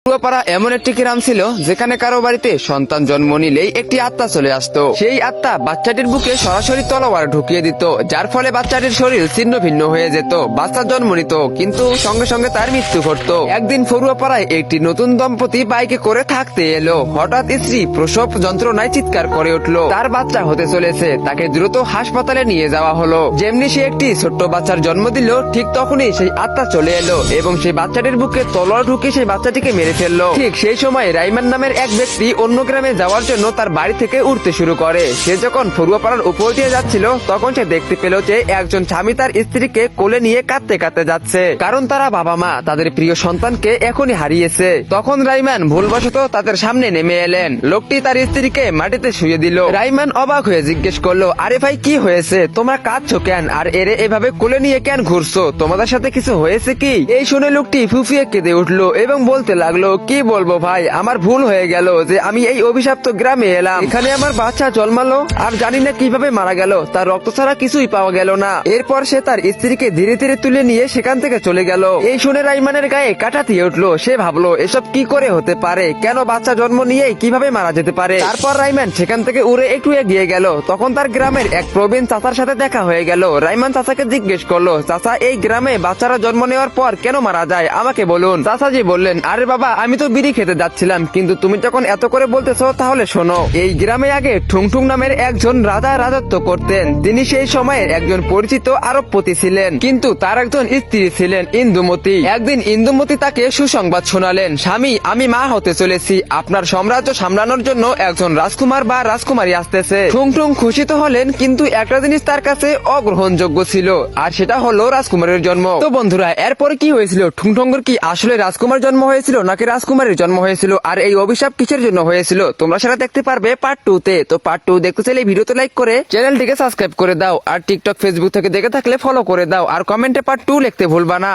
পূর্বপাড়া এমন একটি গ্রাম ছিল যেখানে কারো বাড়িতে সন্তান জন্ম নিলেই একটি আত্মা চলে আসতো। সেই আত্মা বাচ্চাটির বুকে সরাসরি তলোয়ার ঢুকিয়ে দিত, যার ফলে বাচ্চাটির শরীর ছিন্ন ভিন্ন হয়ে যেত। বাচ্চা জন্ম নিত কিন্তু সঙ্গে সঙ্গে তার মৃত্যু ঘটতো। একদিন ফরুয়াপাড়ায় একটি নতুন দম্পতি বাইকে করে থাকতে এলো। হঠাৎ স্ত্রী প্রসব যন্ত্রণায় চিৎকার করে উঠলো। তার বাচ্চা হতে চলেছে, তাকে দ্রুত হাসপাতালে নিয়ে যাওয়া হলো। যেমনি সে একটি ছোট্ট বাচ্চার জন্ম দিল, ঠিক তখনই সেই আত্মা চলে এলো এবং সেই বাচ্চাটির বুকে তলোয়ার ঢুকিয়ে সেই বাচ্চাটিকে মেরে ফেললো। ঠিক সেই সময় রাইমান নামের এক ব্যক্তি অন্য গ্রামে যাওয়ার জন্য তার বাড়ি থেকে উঠতে শুরু করে। সে যখন ফরুয়াপাড়ার উপর দিয়ে যাচ্ছিল তখন সে দেখতে পেল যে একজন স্বামী তার স্ত্রীকে কোলে নিয়ে কাঁদতে কাঁদতে যাচ্ছে, কারণ তারা বাবা মা তাদের প্রিয় সন্তানকে এখনই হারিয়েছে। তখন রাইমান ভুলবশত তাদের সামনে নেমে এলেন। লোকটি তার স্ত্রীকে মাটিতে শুয়ে দিল। রাইমান অবাক হয়ে জিজ্ঞেস করলো, আরে ভাই কি হয়েছে, তোমরা কাঁদছো কেন আর এরে এভাবে কোলে নিয়ে কেন ঘুরছো, তোমাদের সাথে কিছু হয়েছে কি? এই শুনে লোকটি ফুফিয়ে কেঁদে উঠলো এবং বলতে লাগলো, কি বলবো ভাই, আমার ভুল হয়ে গেল যে আমি এই অভিশপ্ত গ্রামে এলাম। এখানে আমার বাচ্চা জন্মালো আর জানি না কিভাবে মারা গেল, তার রক্ত ছাড়া কিছুই পাওয়া গেল না। এরপর সে তার স্ত্রীকে ধীরে ধীরে তুলে নিয়ে সেখান থেকে চলে গেল। এই শুনে রাইমানের গায়ে কাঁটা দিয়ে উঠলো। সে ভাবলো এসব কি করে হতে পারে, কেন বাচ্চা জন্ম নিয়ে কিভাবে মারা যেতে পারে। তারপর রাইমান সেখান থেকে উড়ে একটু এগিয়ে গেল। তখন তার গ্রামের এক প্রবীণ চাচার সাথে দেখা হয়ে গেল। রাইমান চাচাকে জিজ্ঞেস করলো, চাচা এই গ্রামে বাচ্চারা জন্ম নেওয়ার পর কেন মারা যায় আমাকে বলুন। চাচাজি বললেন, আরে বাবা আমি তো বিড়ি খেতে যাচ্ছিলাম, কিন্তু তুমি যখন এত করে বলতেছো তাহলে শোনো। এই গ্রামে আগে ঠুংঠুং নামের একজন রাজা রাজত্ব করতেন। তিনি সেই সময়ের একজন পরিচিত আরবপতি ছিলেন, কিন্তু তার একজন স্ত্রী ছিলেন ইন্দুমতি। একদিন ইন্দুমতি তাকে সুসংবাদ শোনালেন, স্বামী আমি মা হতে চলেছি, আপনার সাম্রাজ্য সামলানোর জন্য একজন রাজকুমার বা রাজকুমারী আসতেছে। ঠুংঠুং খুশি তো হলেন, কিন্তু একটা জিনিস তার কাছে অগ্রহণযোগ্য ছিল, আর সেটা হলো রাজকুমারের জন্ম। তো বন্ধুরা এরপরে কি হয়েছিল, ঠুংঠুঙ্গের কি আসলে রাজকুমার জন্ম হয়েছিল নাকি রাজকুমারের জন্ম হয়েছিল, আর এই অভিশাপ কিসের জন্য হয়েছিল তোমরা সেটা দেখতে পারবে পার্ট 2 তে। তো পার্ট 2 দেখতে চাইলে ভিডিওতে লাইক করে চ্যানেলটিকে সাবস্ক্রাইব করে দাও, আর টিকটক ফেসবুক থেকে দেখে থাকলে ফলো করে দাও, আর কমেন্টে পার্ট 2 লিখতে ভুলবা না।